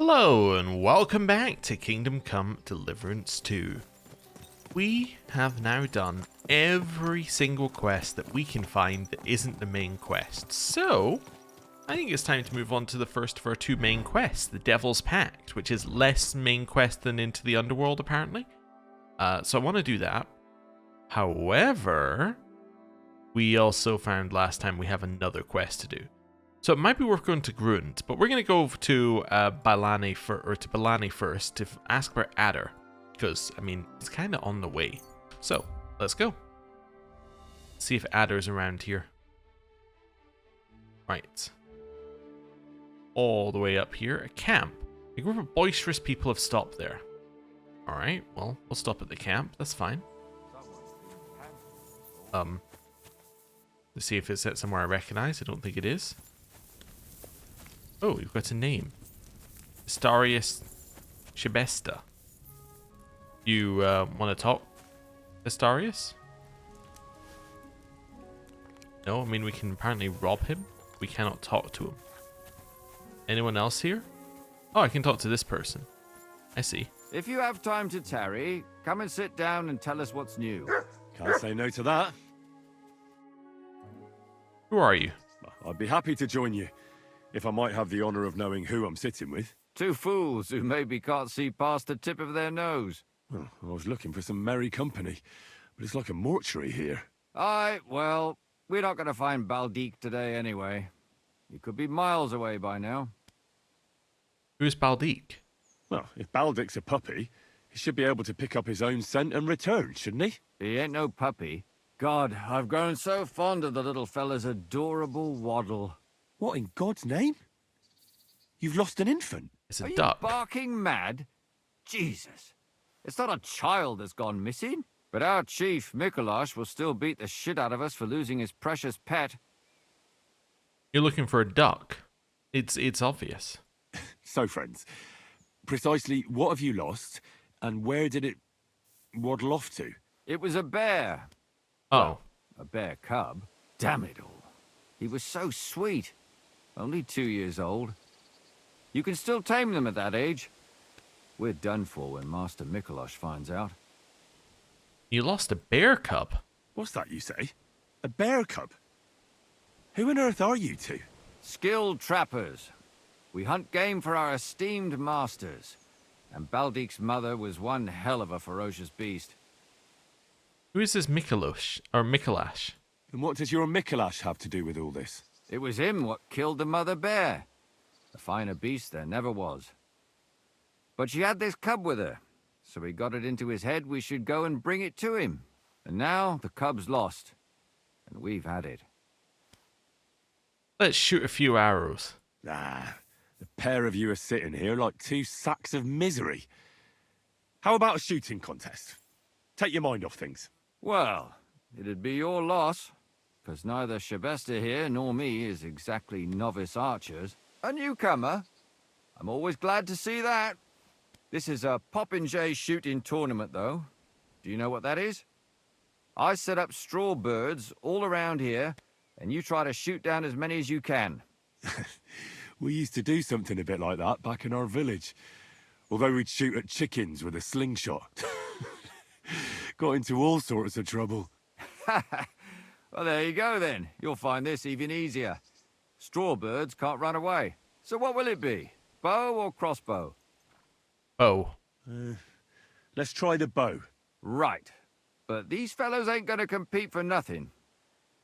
Hello and welcome back to Kingdom Come Deliverance 2. We have now done every single quest that we can find that isn't the main quest. So, I think it's time to move on to the first of our two main quests, the Devil's Pact, which is less main quest than Into the Underworld apparently. So I want to do that. However, we also found last time we have another quest to do. So it might be worth going to Grund, but we're going to go to Balani first to ask for Adder, because, I mean, it's kind of on the way. So, let's go. See if Adder's around here. Right. All the way up here, a camp. A group of boisterous people have stopped there. Alright, well, we'll stop at the camp, that's fine. Let's see if it's at somewhere I recognize. I don't think it is. Oh, you've got a name. Astarius Shibesta. You want to talk, Astarius? No, I mean we can apparently rob him. We cannot talk to him. Anyone else here? Oh, I can talk to this person. I see. If you have time to tarry, come and sit down and tell us what's new. Can't say no to that. Who are you? I'd be happy to join you, if I might have the honor of knowing who I'm sitting with. Two fools who maybe can't see past the tip of their nose. Well, I was looking for some merry company, but it's like a mortuary here. Aye, well, we're not going to find Baldik today anyway. He could be miles away by now. Who's Baldik? Well, if Baldic's a puppy, he should be able to pick up his own scent and return, shouldn't he? He ain't no puppy. God, I've grown so fond of the little fella's adorable waddle. What in God's name? You've lost an infant. It's a Are duck. you barking mad? Jesus. It's not a child that's gone missing. But our chief, Mikolash, will still beat the shit out of us for losing his precious pet. You're looking for a duck. It's obvious. So, friends, precisely what have you lost, and where did it waddle off to? It was a bear. Oh. Well, a bear cub. Damn it all. He was so sweet. Only 2 years old. You can still tame them at that age. We're done for when Master Mikolash finds out. You lost a bear cub? What's that you say? A bear cub? Who on earth are you two? Skilled trappers. We hunt game for our esteemed masters. And Baldik's mother was one hell of a ferocious beast. Who is this Mikolash? Or Mikolash? And what does your Mikolash have to do with all this? It was him what killed the mother bear. A finer beast there never was. But she had this cub with her, so he got it into his head we should go and bring it to him. And now the cub's lost, and we've had it. Let's shoot a few arrows. Ah, the pair of you are sitting here like two sacks of misery. How about a shooting contest? Take your mind off things. Well, it'd be your loss, because neither Shibesta here nor me is exactly novice archers. A newcomer. I'm always glad to see that. This is a popinjay shooting tournament, though. Do you know what that is? I set up straw birds all around here, and you try to shoot down as many as you can. We used to do something a bit like that back in our village. Although we'd shoot at chickens with a slingshot. Got into all sorts of trouble. Well, there you go then. You'll find this even easier. Straw birds can't run away. So what will it be? Bow or crossbow? Oh. Let's try the bow. Right. But these fellows ain't gonna compete for nothing.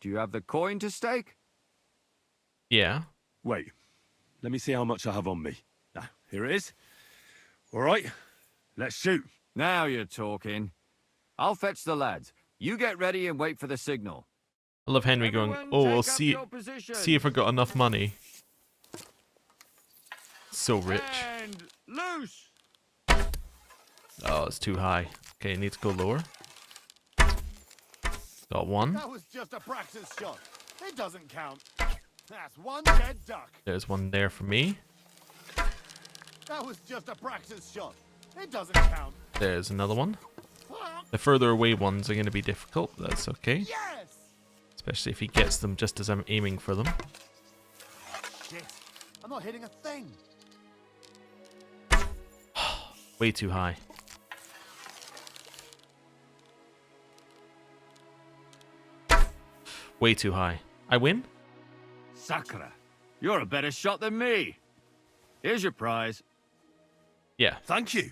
Do you have the coin to stake? Yeah. Wait, let me see how much I have on me. Ah, here it is. All right, let's shoot. Now you're talking. I'll fetch the lads. You get ready and wait for the signal. I love Henry going, Everyone oh, we'll take up your position. see if I got enough money. So rich. And loose. Oh, it's too high. Okay, I need to go lower. Got one. That was just a practice shot. It doesn't count. That's one dead duck. There's one there for me. That was just a practice shot. It doesn't count. There's another one. The further away ones are going to be difficult, but that's okay. Yes! Especially if he gets them just as I'm aiming for them. Shit. I'm not hitting a thing. Way too high. Way too high. I win? Sakura, you're a better shot than me. Here's your prize. Yeah. Thank you.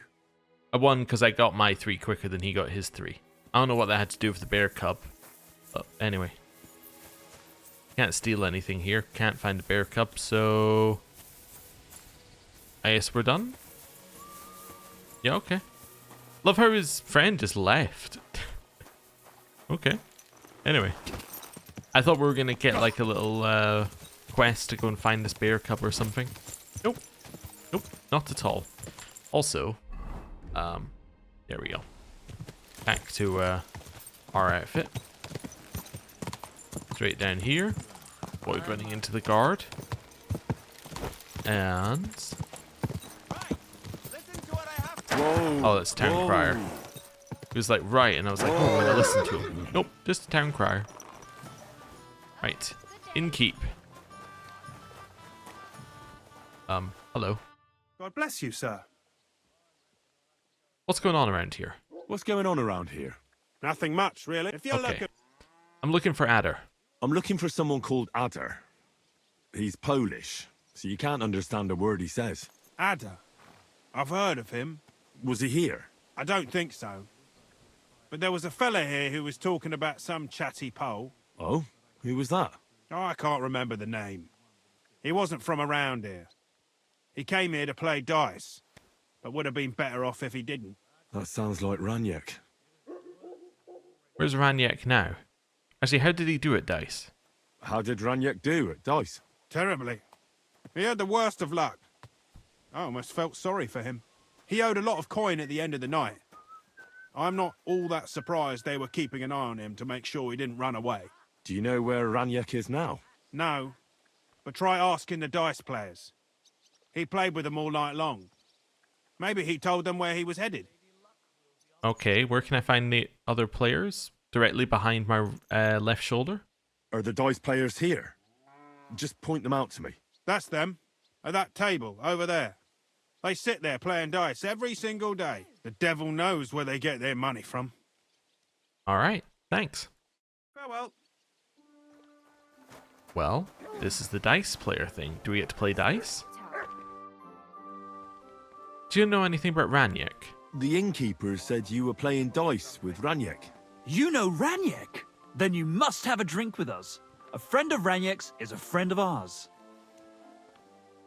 I won because I got my 3 quicker than he got his 3. I don't know what that had to do with the bear cub. But anyway. Can't steal anything here. Can't find the bear cub, so... I guess we're done? Yeah, okay. Love how his friend just left. Okay. Anyway. I thought we were going to get like a little quest to go and find this bear cub or something. Nope. Nope, not at all. Also, there we go. Back to our outfit. Straight down here. Avoid running into the guard. And... Whoa. Oh, that's Town Crier. He was like, right, and I was like, oh, I'm gonna listen to him. Nope, just a Town Crier. Right. Innkeep. Hello. God bless you, sir. What's going on around here? What's going on around here? Nothing much, really. If you're Okay. looking... I'm looking for Adder. I'm looking for someone called Adder. He's Polish, so you can't understand a word he says. Adder. I've heard of him. Was he here? I don't think so. But there was a fella here who was talking about some chatty Pole. Oh, who was that? Oh, I can't remember the name. He wasn't from around here. He came here to play dice, but would have been better off if he didn't. That sounds like Raniek. Where's Raniek now? Actually, how did he do it, Dice? How did Raniek do at dice? Terribly. He had the worst of luck. I almost felt sorry for him. He owed a lot of coin at the end of the night. I'm not all that surprised they were keeping an eye on him to make sure he didn't run away. Do you know where Raniek is now? No, but try asking the dice players. He played with them all night long. Maybe he told them where he was headed. Okay, where can I find the other players? Directly behind my left shoulder? Are the dice players here? Just point them out to me. That's them, at that table over there. They sit there playing dice every single day. The devil knows where they get their money from. Alright, thanks. Farewell. Well, this is the dice player thing. Do we get to play dice? Do you know anything about Raniek? The innkeeper said you were playing dice with Raniek. You know Raniek? Then you must have a drink with us. A friend of Raniek's is a friend of ours.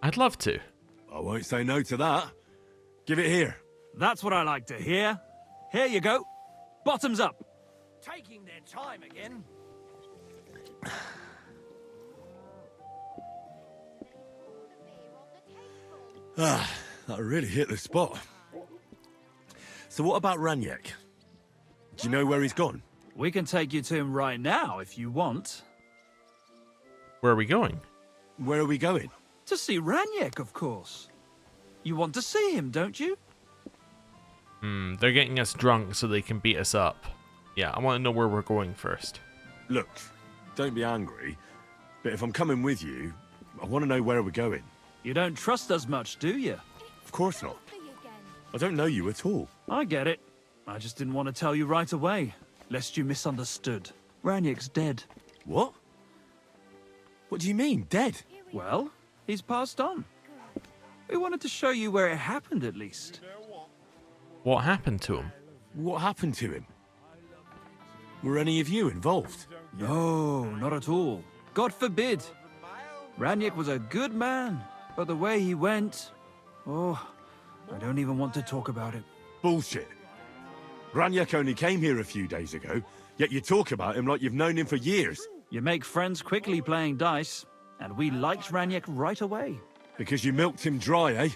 I'd love to. I won't say no to that. Give it here. That's what I like to hear. Here you go. Bottoms up. Taking their time again. Ah, that really hit the spot. So what about Raniek? Do you know where he's gone? We can take you to him right now if you want. Where are we going? Where are we going? To see Raniek, of course. You want to see him, don't you? They're getting us drunk so they can beat us up. Yeah, I want to know where we're going first. Look, don't be angry, but if I'm coming with you, I want to know where we're going. You don't trust us much, do you? Of course not. I don't know you at all. I get it. I just didn't want to tell you right away, lest you misunderstood. Raniek's dead. What? What do you mean, dead? Well, he's passed on. We wanted to show you where it happened, at least. What happened to him? What happened to him? Were any of you involved? No, not at all. God forbid. Raniek was a good man, but the way he went... Oh, I don't even want to talk about it. Bullshit. Raniek only came here a few days ago, yet you talk about him like you've known him for years. You make friends quickly playing dice, and we liked Raniek right away. Because you milked him dry, eh?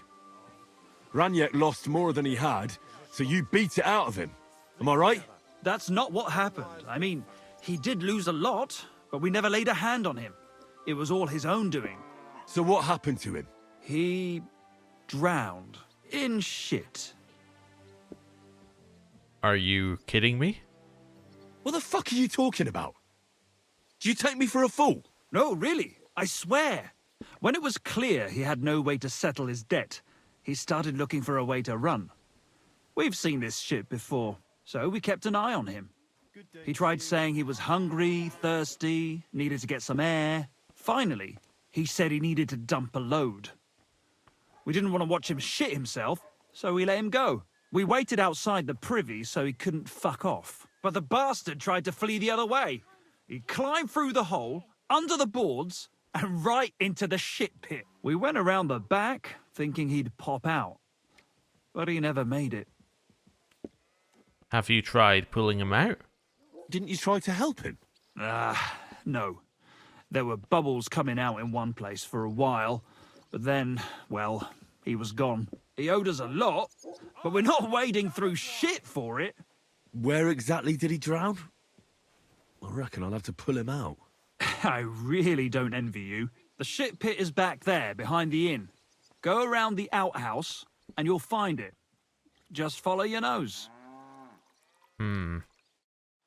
Raniek lost more than he had, so you beat it out of him. Am I right? That's not what happened. I mean, he did lose a lot, but we never laid a hand on him. It was all his own doing. So what happened to him? He drowned in shit. Are you kidding me? What the fuck are you talking about? Do you take me for a fool? No, really, I swear. When it was clear he had no way to settle his debt, he started looking for a way to run. We've seen this shit before, so we kept an eye on him. He tried saying he was hungry, thirsty, needed to get some air. Finally, he said he needed to dump a load. We didn't want to watch him shit himself, so we let him go. We waited outside the privy so he couldn't fuck off. But the bastard tried to flee the other way. He climbed through the hole, under the boards, and right into the shit pit. We went around the back, thinking he'd pop out. But he never made it. Have you tried pulling him out? Didn't you try to help him? No. There were bubbles coming out in one place for a while, but then, well, he was gone. He owed us a lot, but we're not wading through shit for it. Where exactly did he drown? I reckon I'll have to pull him out. I really don't envy you. The shit pit is back there, behind the inn. Go around the outhouse, and you'll find it. Just follow your nose.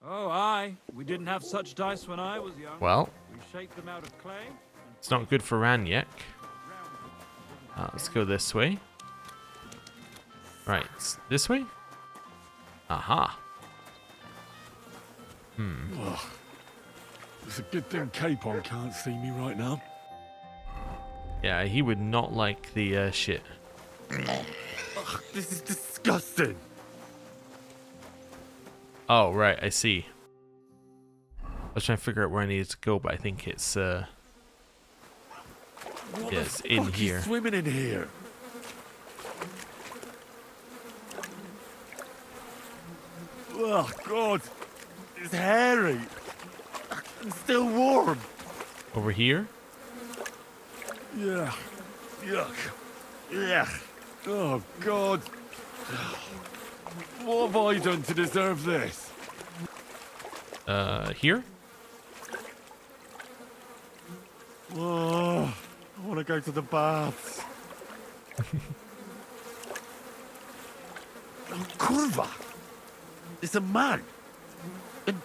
Oh, aye. We didn't have such dice when I was young. Well, We shaped them out of clay. it's not good for Ranyek. Let's go this way. Right, this way? Aha. It's a good thing Capon can't see me right now. Yeah, he would not like the shit. Ugh, this is disgusting. Oh, right, I see. I was trying to figure out where I needed to go, but I think it's What yeah, the it's in fuck here. is swimming in here? Oh God, it's hairy and still warm. Over here? Yeah, yuck, yeah. Oh God, what have I done to deserve this? Here? Oh, I want to go to the baths. Oh, Kurva! It's a man. And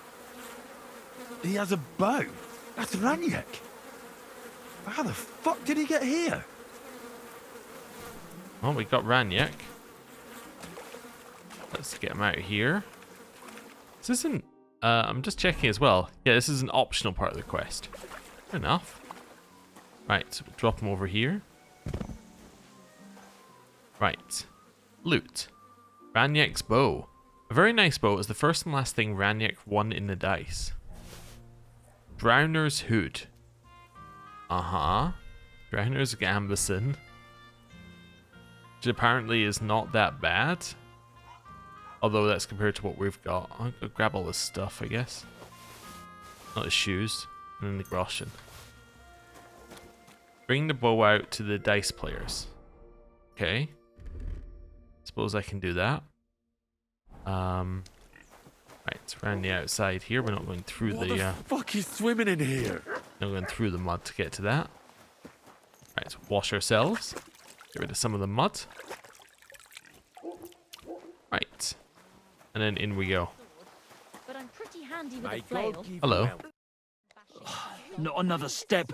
he has a bow. That's Ranyek. How the fuck did he get here? Well, we got Ranyek. Let's get him out of here. This isn't... I'm just checking as well. Yeah, this is an optional part of the quest. Fair enough. Right, so we'll drop him over here. Right. Loot. Ranyek's bow. A very nice bow is the first and last thing Ranyek won in the dice. Drowner's hood. Uh-huh. Drowner's gambeson. Which apparently is not that bad. Although that's compared to what we've got. I'll go grab all this stuff, I guess. Not his shoes. And then the groschen. Bring the bow out to the dice players. Okay. Suppose I can do that. Right, around the outside here. We're not going through What the the fuck is swimming in here? not going through the mud to get to that. Right, so wash ourselves. Get rid of some of the mud. Right. And then in we go. But I'm pretty handy with a flail. Hello. Not another step.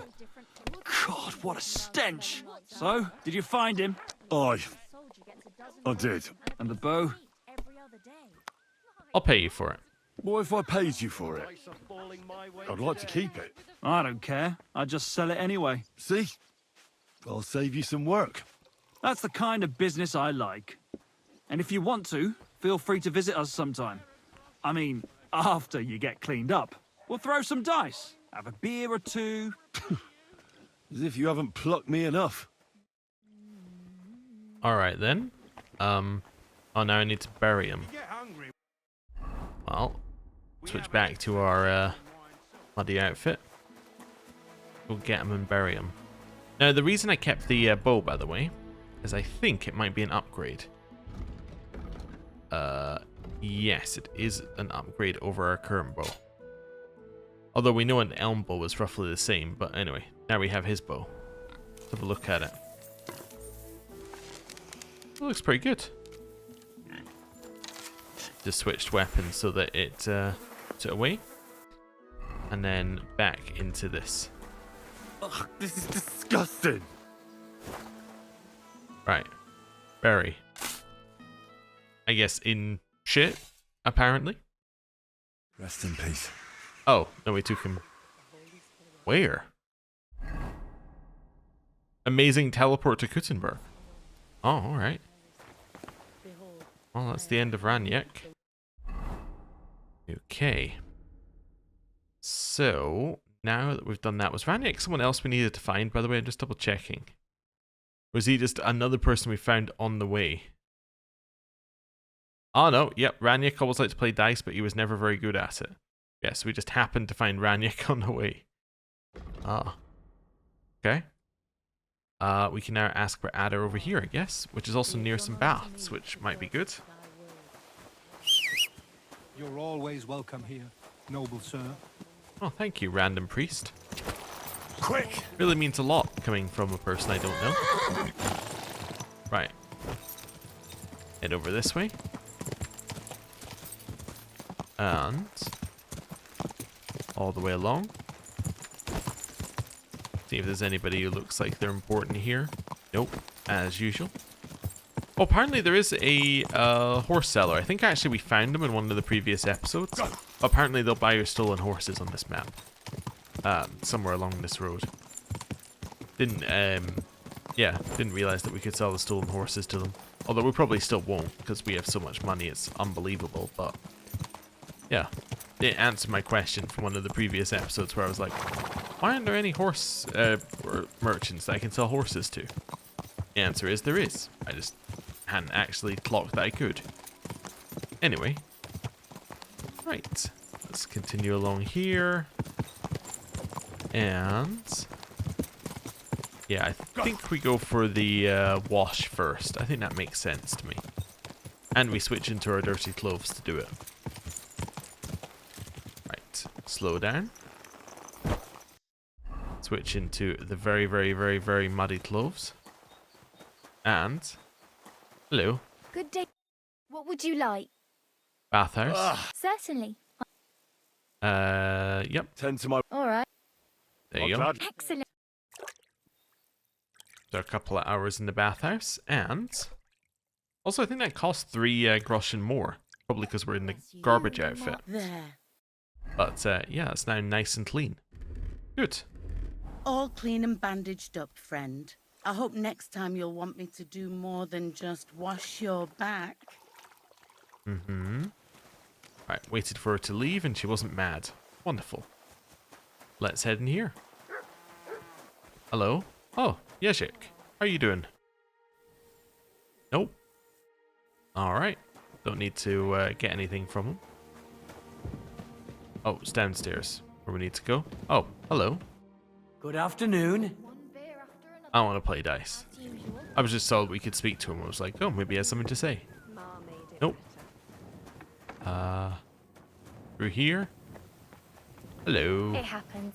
God, what a stench. So, did you find him? I did. And the bow? I'll pay you for it. What if I paid you for it? I'd like to keep it. I don't care. I'd just sell it anyway. See? I'll save you some work. That's the kind of business I like. And if you want to, feel free to visit us sometime. I mean, after you get cleaned up. We'll throw some dice. Have a beer or two. As if you haven't plucked me enough. Alright then. Oh, now I need to bury him. Get hungry. Well, switch back to our muddy outfit. We'll get him and bury him. Now, the reason I kept the bow, by the way, is I think it might be an upgrade. Yes, it is an upgrade over our current bow. Although we know an elm bow is roughly the same, but anyway, now we have his bow. Let's have a look at it. It looks pretty good. Just switched weapons so that it puts it away. And then back into this. Ugh, this is disgusting. Right. Bury. I guess, in shit, apparently. Rest in peace. Oh, no, we took him. Where? Amazing teleport to Kuttenberg. Oh, alright. Well, that's the end of Ranyek. Okay. So, now that we've done that, was Ranyek someone else we needed to find, by the way? I'm just double checking. Was he just another person we found on the way? Oh no, yep, Ranyek always liked to play dice, but he was never very good at it. Yeah, so we just happened to find Ranyek on the way. Ah. Okay. We can now ask for Ada over here, I guess, which is also near some baths, which might be good. You're always welcome here, noble sir. Oh, thank you, random priest. Quick! Really means a lot coming from a person I don't know. Right. Head over this way. And all the way along. See if there's anybody who looks like they're important here. Nope, as usual. Oh, apparently there is a horse seller. I think actually we found them in one of the previous episodes. Apparently they'll buy your stolen horses on this map. Somewhere along this road. Didn't realize that we could sell the stolen horses to them. Although we probably still won't, because we have so much money, it's unbelievable, but yeah. It answered my question from one of the previous episodes where I was like, why aren't there any horse merchants that I can sell horses to? The answer is there is. I just hadn't actually clocked that I could. Anyway. Right. Let's continue along here. And yeah, I think we go for the wash first. I think that makes sense to me. And we switch into our dirty clothes to do it. Right. Slow down. Switch into the very, very, very, very muddy clothes. And hello. Good day. What would you like? Bathhouse. Certainly. Yep. Tend to my... All right. There you go. Excellent. So a couple of hours in the bathhouse, and also I think that costs 3 groschen more, probably because we're in the garbage outfit. There. But yeah, it's now nice and clean. Good. All clean and bandaged up, friend. I hope next time you'll want me to do more than just wash your back. Mm-hmm. Right, waited for her to leave and she wasn't mad. Wonderful. Let's head in here. Hello? Oh, Yezhik. How are you doing? Nope. Alright. Don't need to get anything from him. Oh, it's downstairs where we need to go. Oh, hello. Good afternoon. One beer after another. I want to play dice. As usual. I was just told we could speak to him. I was like, oh, maybe he has something to say. Ma made it Nope. better. Through here. Hello. It happens.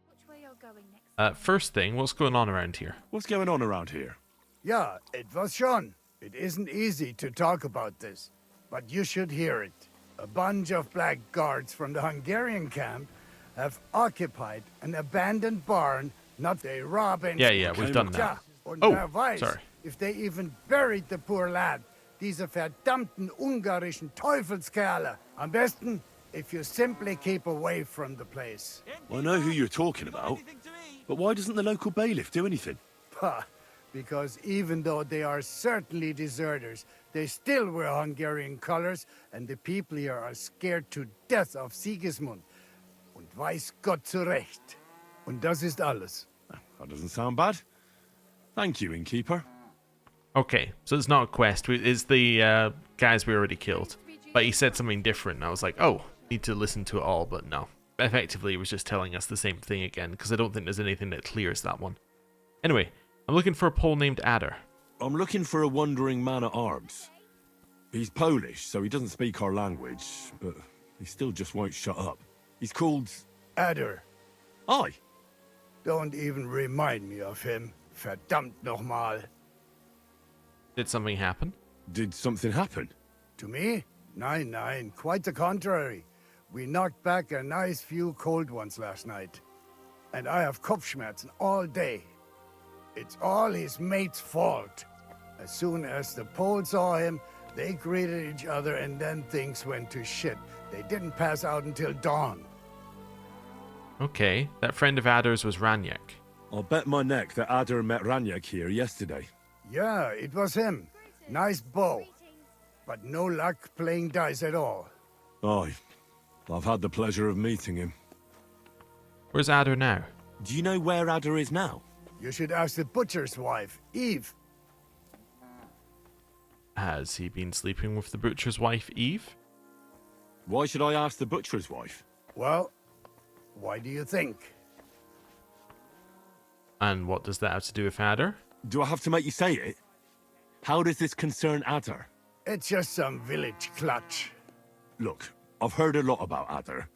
Which way you're going next? First thing, what's going on around here? What's going on around here? Yeah, it was Sean. It isn't easy to talk about this, but you should hear it. A bunch of black guards from the Hungarian camp have occupied an abandoned barn, not they robbing. Yeah, we've done Ja, that. und Oh, wer weiß, sorry. if they even buried the poor lad. Diese verdammten ungarischen Teufelskerle. Am besten, if you simply keep away from the place. I know who you're talking about, but why doesn't the local bailiff do anything? Ha! Because even though they are certainly deserters, they still wear Hungarian colors, and the people here are scared to death of Sigismund. Und weiß Gott zu Recht. Und das ist alles. That doesn't sound bad. Thank you, innkeeper. Okay, so it's not a quest. It's the guys we already killed. But he said something different, and I was like, oh, need to listen to it all, but no. Effectively, he was just telling us the same thing again, because I don't think there's anything that clears that one. Anyway, I'm looking for a Pole named Adder. I'm looking for a wandering man-at-arms. He's Polish, so he doesn't speak our language, but he still just won't shut up. He's called... Adder. Aye. Don't even remind me of him. Verdammt nochmal. Did something happen? Did something happen? To me? Nein, quite the contrary. We knocked back a nice few cold ones last night. And I have Kopfschmerzen all day. It's all his mate's fault. As soon as the Poles saw him, They greeted each other and then things went to shit. They didn't pass out until dawn. Okay, that friend of Adder's was Ranyak. I'll bet my neck that Adder met Ranyak here yesterday. Yeah, it was him. Nice bow. But no luck playing dice at all. Aye. I've had the pleasure of meeting him. Where's Adder now? Do you know where Adder is now? You should ask the butcher's wife, Eve. Has he been sleeping with the butcher's wife, Eve? Why should I ask the butcher's wife? Well, why do you think? And what does that have to do with Adder? Do I have to make you say it? How does this concern Adder? It's just some village clutch. Look, I've heard a lot about Adder.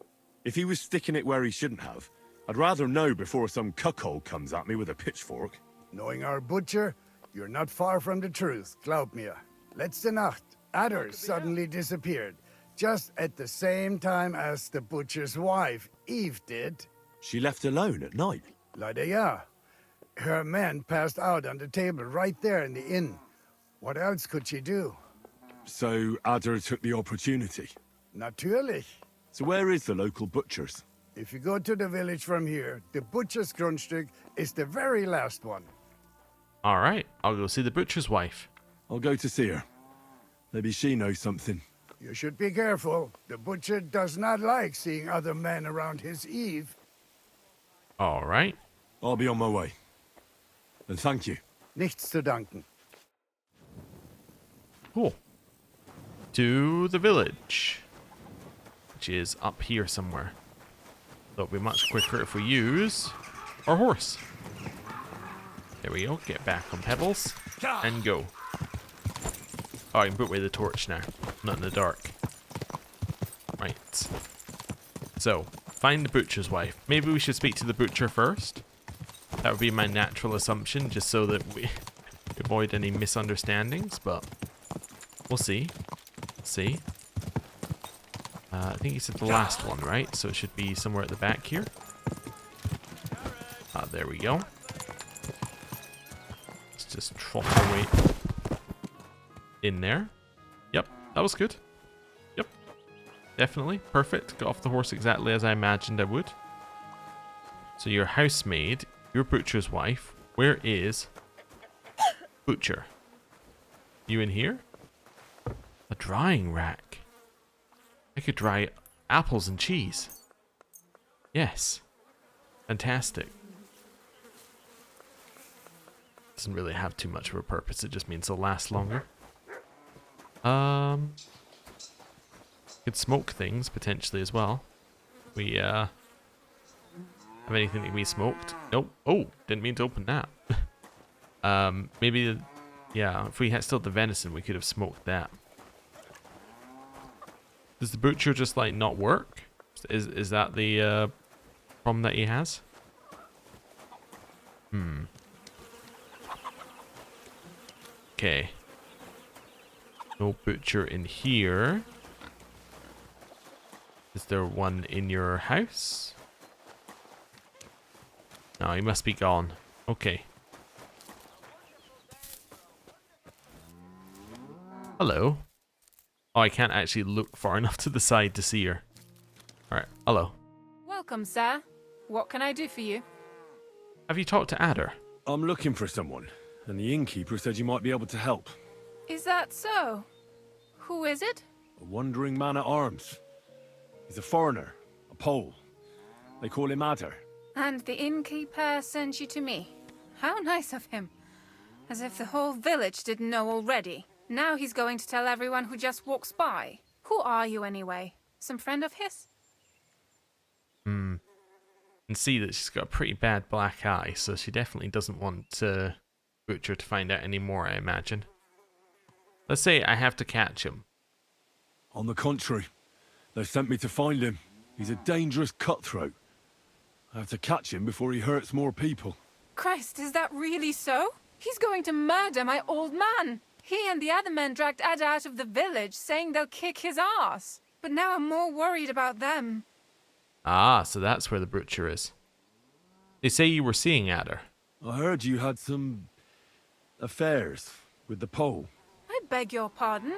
If he was sticking it where he shouldn't have, I'd rather know before some cuckold comes at me with a pitchfork. Knowing our butcher, you're not far from the truth, glaub mir. Letzte Nacht, Adder suddenly disappeared, just at the same time as the butcher's wife, Eve, did. She left alone at night? Leider ja. Her man passed out on the table right there in the inn. What else could she do? So Adder took the opportunity. Natürlich. So where is the local butcher's? If you go to the village from here, the butcher's Grundstück is the very last one. Alright, I'll go see the butcher's wife. I'll go to see her. Maybe she knows something. You should be careful. The butcher does not like seeing other men around his Eve. Alright. I'll be on my way. And thank you. Nichts zu danken. Cool. To the village, which is up here somewhere. It'll be much quicker if we use our horse. There we go. Get back on pebbles and go. Oh, I can put away the torch now. Not in the dark. Right. So, find the butcher's wife. Maybe we should speak to the butcher first. That would be my natural assumption, just so that we avoid any misunderstandings, but we'll see. See. I think he said the last one, right? So it should be somewhere at the back here. There we go. Let's just trot our way in there. Yep, that was good. Yep, definitely. Perfect. Got off the horse exactly as I imagined I would. So your housemaid, your butcher's wife. Where is butcher? You in here? A drying rack. I could dry apples and cheese. Yes. Fantastic. Doesn't really have too much of a purpose. It just means it'll last longer. Could smoke things potentially as well. We have anything that we smoked? Nope. Oh, didn't mean to open that. Maybe yeah, if we had still the venison, we could have smoked that. Does the butcher just like not work? Is that the problem that he has? Okay. No butcher in here. Is there one in your house? No, he must be gone. Okay. Hello. Oh, I can't actually look far enough to the side to see her. Alright, hello. Welcome, sir. What can I do for you? Have you talked to Adder? I'm looking for someone, and the innkeeper said you might be able to help. Is that so? Who is it? A wandering man at arms. He's a foreigner, a Pole. They call him Adder. And the innkeeper sent you to me. How nice of him. As if the whole village didn't know already. Now he's going to tell everyone who just walks by. Who are you anyway? Some friend of his? And see that she's got a pretty bad black eye, so she definitely doesn't want Butcher to find out any more, I imagine. Let's say I have to catch him. On the contrary, they sent me to find him. He's a dangerous cutthroat. I have to catch him before he hurts more people. Christ, is that really so? He's going to murder my old man. He and the other men dragged Ada out of the village, saying they'll kick his ass. But now I'm more worried about them. Ah, so that's where the butcher is. They say you were seeing Adder. I heard you had some affairs with the Pole. I beg your pardon?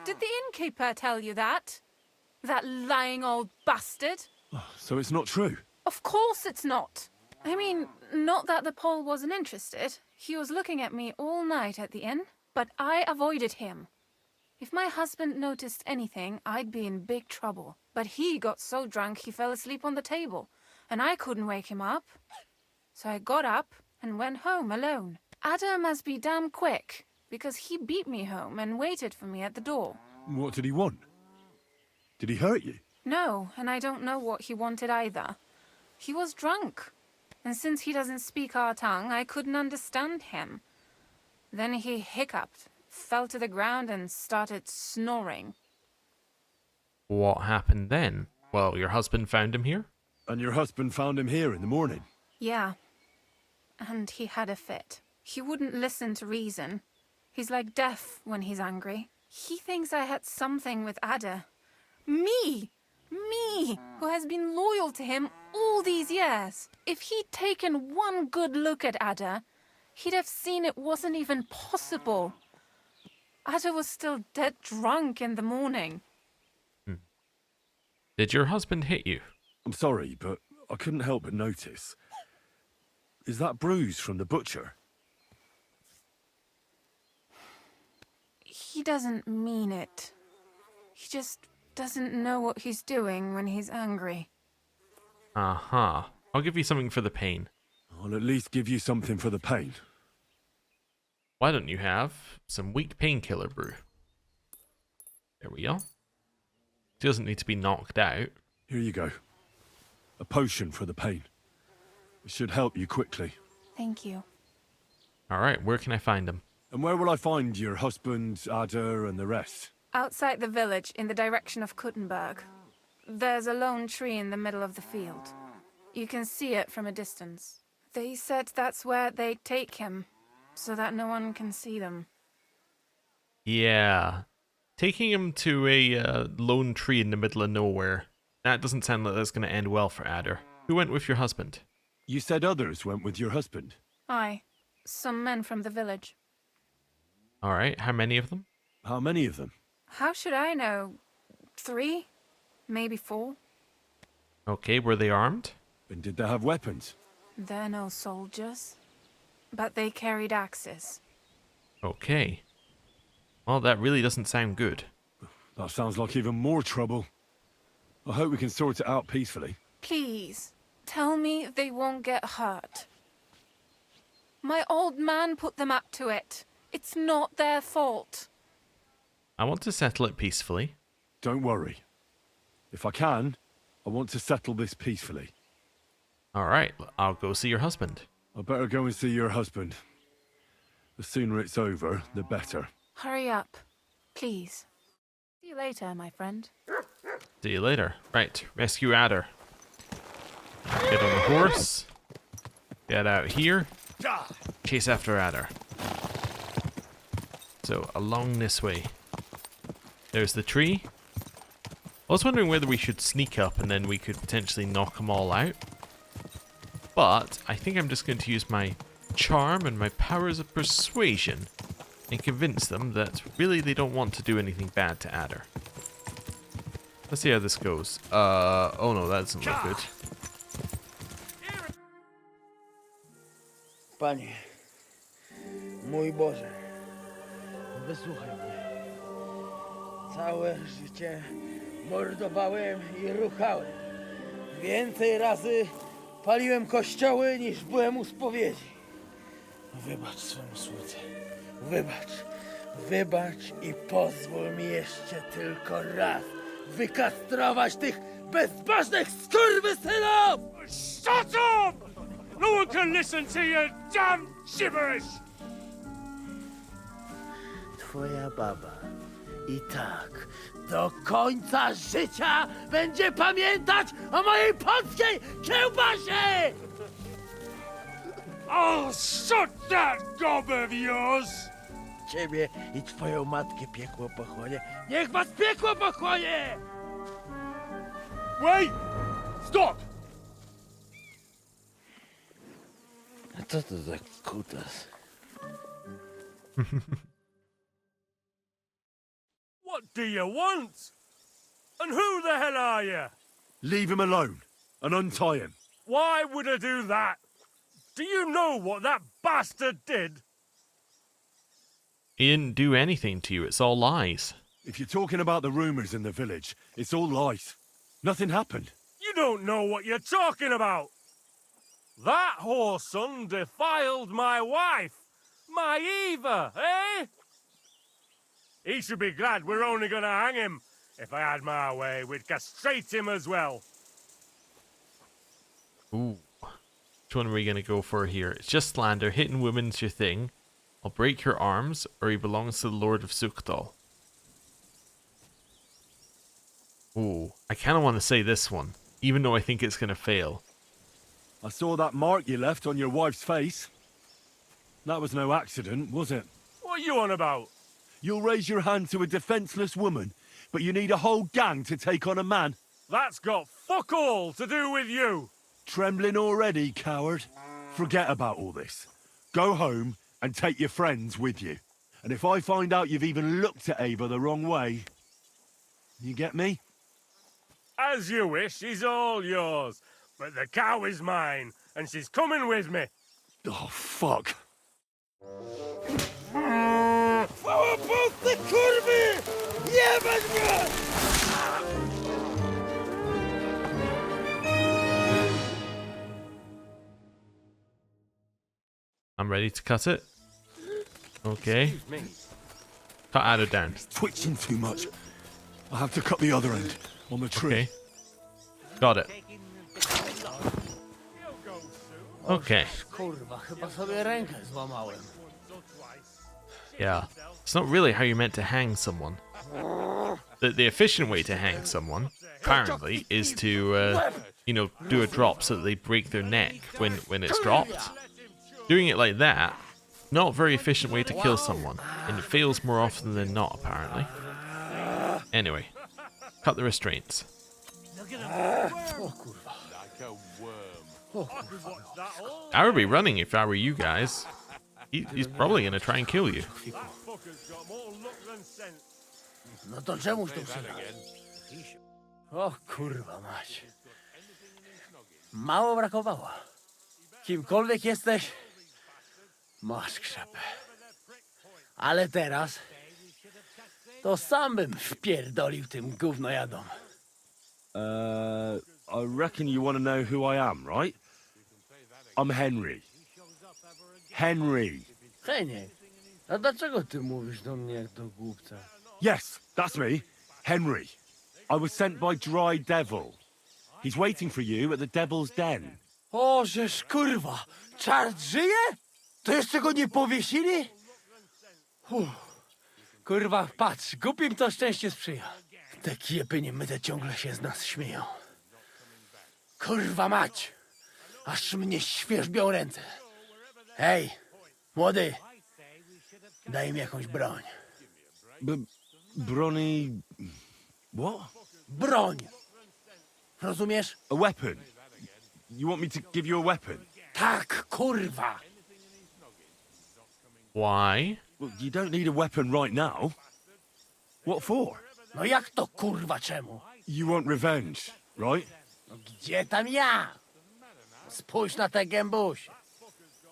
Did the innkeeper tell you that? That lying old bastard? So it's not true? Of course it's not. I mean, not that the Pole wasn't interested. He was looking at me all night at the inn, but I avoided him. If my husband noticed anything, I'd be in big trouble. But he got so drunk he fell asleep on the table, and I couldn't wake him up. So I got up and went home alone. Ada must be damn quick, because he beat me home and waited for me at the door. What did he want? Did he hurt you? No, and I don't know what he wanted either. He was drunk, and since he doesn't speak our tongue, I couldn't understand him. Then he hiccuped, fell to the ground, and started snoring. What happened then? Well, your husband found him here? And your husband found him here in the morning? Yeah. And he had a fit. He wouldn't listen to reason. He's like deaf when he's angry. He thinks I had something with Ada. Me! Me! Who has been loyal to him all these years. If he'd taken one good look at Ada, he'd have seen it wasn't even possible. Ada was still dead drunk in the morning. Did your husband hit you? I'm sorry, but I couldn't help but notice. Is that bruise from the butcher? He doesn't mean it. He just doesn't know what he's doing when he's angry. Aha. I'll give you something for the pain. I'll at least give you something for the pain. Why don't you have some weak painkiller brew? There we go. Doesn't need to be knocked out. Here you go. A potion for the pain. It should help you quickly. Thank you. Alright, where can I find him? And where will I find your husband, Ada, and the rest? Outside the village, in the direction of Kuttenberg. There's a lone tree in the middle of the field. You can see it from a distance. They said that's where they'd take him, so that no one can see them. Yeah. Taking him to a lone tree in the middle of nowhere. That doesn't sound like that's going to end well for Ada. Who went with your husband? You said others went with your husband. Aye. Some men from the village. Alright, how many of them? How many of them? How should I know? 3? Maybe 4? Okay, were they armed? And did they have weapons? They're no soldiers. But they carried axes. Okay. Well, that really doesn't sound good. That sounds like even more trouble. I hope we can sort it out peacefully. Please, tell me they won't get hurt. My old man put them up to it. It's not their fault. I want to settle it peacefully. Don't worry. If I can, I want to settle this peacefully. Alright, I'll go see your husband. I better go and see your husband. The sooner it's over, the better. Hurry up, please. See you later, my friend. See you later. Right, rescue Adder. Get on the horse. Get out here. Chase after Adder. So, along this way. There's the tree. I was wondering whether we should sneak up and then we could potentially knock them all out. But I think I'm just going to use my charm and my powers of persuasion and convince them that really they don't want to do anything bad to Adder. Let's see how this goes. Oh no, that doesn't look good. Panie, mój Boże, wysłuchaj mnie. Całe życie mordowałem i ruchałem. Więcej razy paliłem kościoły niż byłem u spowiedzi. Wybacz swemu słudze. Wybacz. Wybacz i pozwól mi jeszcze tylko raz wykastrować tych bezbożnych skurwysynów! Shut up! No one can listen to your damn gibberish! Twoja baba i tak do końca życia będzie pamiętać o mojej polskiej kiełbasie! Oh, shut that gob of yours! Ciebie i twoją matkę piekło pochłonie. Niech was piekło pochłonie! Wait! Stop! A co to za kutas? What do you want? And who the hell are you? Leave him alone and untie him. Why would I do that? Do you know what that bastard did? He didn't do anything to you. It's all lies. If you're talking about the rumors in the village, it's all lies. Nothing happened. You don't know what you're talking about. That whoreson defiled my wife, my Eva, eh? He should be glad we're only gonna hang him. If I had my way, we'd castrate him as well. Ooh. Which one are we going to go for here? It's just slander. Hitting women's your thing. I'll break your arms, or he belongs to the Lord of Sukdal. Ooh. I kind of want to say this one, even though I think it's going to fail. I saw that mark you left on your wife's face. That was no accident, was it? What are you on about? You'll raise your hand to a defenseless woman, but you need a whole gang to take on a man. That's got fuck all to do with you. Trembling already, coward? Forget about all this. Go home and take your friends with you. And if I find out you've even looked at Ava the wrong way... You get me? As you wish, she's all yours. But the cow is mine, and she's coming with me. Oh, fuck. I'm ready to cut it. Okay. Cut Adder down. Twitching too much. I have to cut the other end on the tree. Okay. Got it. Okay. Kurwa, chyba sobie rękę złamałem. Yeah. It's not really how you're meant to hang someone. The efficient way to hang someone, apparently, is to, you know, do a drop so that they break their neck when it's dropped. Doing it like that, not a very efficient way to kill someone. And it fails more often than not, apparently. Anyway. Cut the restraints. I would be running if I were you guys. He's probably going to try and kill you. No to czemuż to przyjechał? O kurwa mać. Mało brakowało. Kimkolwiek jesteś, masz krzepę. Ale teraz to sam bym wpierdolił tym gównojadom. I reckon you want to know who I am, right? I'm Henry. Henry. Heniek, a dlaczego ty mówisz do mnie jak do głupca? Yes, that's me. Henry. I was sent by Dry Devil. He's waiting for you at the Devil's Den. O, żeż kurwa, czart żyje? To jeszcze go nie powiesili? Kurwa, patrz, głupim to szczęście sprzyja. Te kiepy niemyte ciągle się z nas śmieją. Kurwa mać, aż mnie świerzbią ręce. Hej, młody, daj mi jakąś broń. Bronny... What? Broń! Rozumiesz? A weapon? You want me to give you a weapon? Tak, kurwa! Why? Well, you don't need a weapon right now. What for? No jak to kurwa czemu? You want revenge, right? No gdzie tam ja? Spójrz na te gębusie.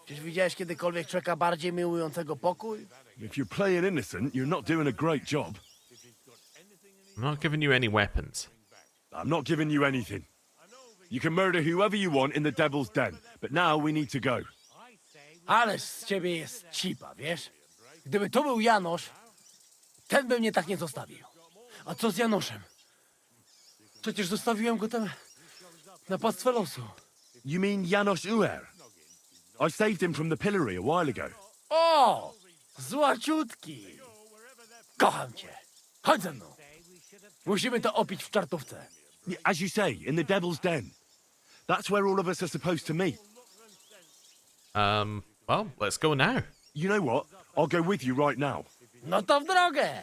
Czyż widziałeś kiedykolwiek człowieka bardziej miłującego pokój? If you're playing innocent, you're not doing a great job. I'm not giving you any weapons. I'm not giving you anything. You can murder whoever you want in the Devil's Den, but now we need to go. Ależ z ciebie jest cipa, wiesz? Gdyby to był Janosz, ten by mnie tak nie zostawił. A co z Janoszem? Przecież zostawiłem go tam na pastwę losu. You mean Janos Uer? I saved him from the pillory a while ago. O! Złaciutki! Kocham cię. Chodź ze mną. Musimy to opić w czartówce. As you say, in the Devil's Den. That's where all of us are supposed to meet. Well, let's go now. You know what? I'll go with you right now. No to w drogę!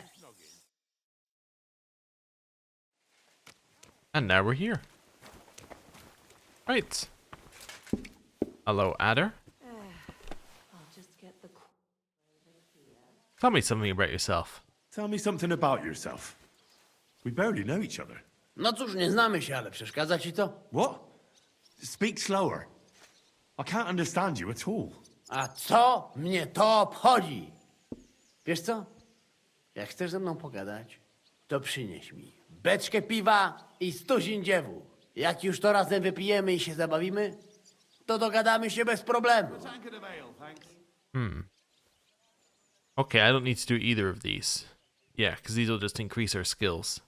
And now we're here. Right. Hello, Adder. Tell me something about yourself. Tell me something about yourself. We barely know each other. No cóż, nie znamy się, ale przeszkadza ci to? What? Speak slower. I can't understand you at all. A co mnie to obchodzi? Wiesz co? Jak chcesz ze mną pogadać, to przynieś mi beczkę piwa i 100 dziewów. Jak już to razem wypijemy i się zabawimy, to dogadamy się bez problemu. Okay, I don't need to do either of these. Yeah, because these will just increase our skills.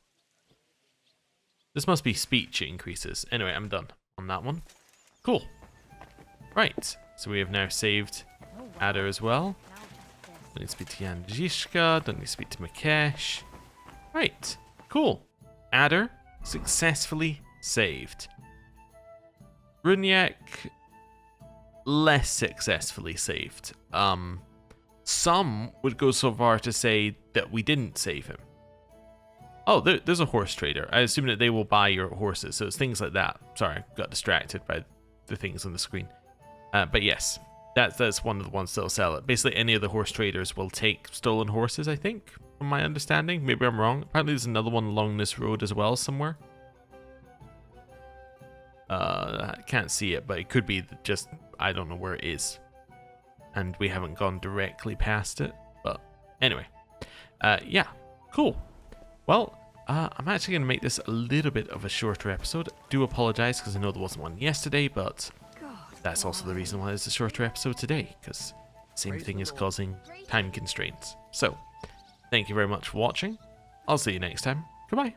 This must be speech increases. Anyway, I'm done on that one. Cool. Right, so we have now saved Ada as well. Don't need to speak to Jan Zizka, don't need to speak to Mikesh. Right, cool. Ada successfully saved. Runyak less successfully saved. Some would go so far to say that we didn't save him. Oh, there's a horse trader. I assume that they will buy your horses, so it's things like that. Sorry, I got distracted by the things on the screen. But yes, that's one of the ones that'll sell it. Basically, any of the horse traders will take stolen horses, I think, from my understanding. Maybe I'm wrong. Apparently there's another one along this road as well somewhere. I can't see it, but it could be just, I don't know where it is. And we haven't gone directly past it. But anyway, yeah, cool. Well, I'm actually going to make this a little bit of a shorter episode. Do apologize because I know there wasn't one yesterday, but that's also the reason why it's a shorter episode today, because same thing is causing time constraints. So, thank you very much for watching. I'll see you next time. Goodbye.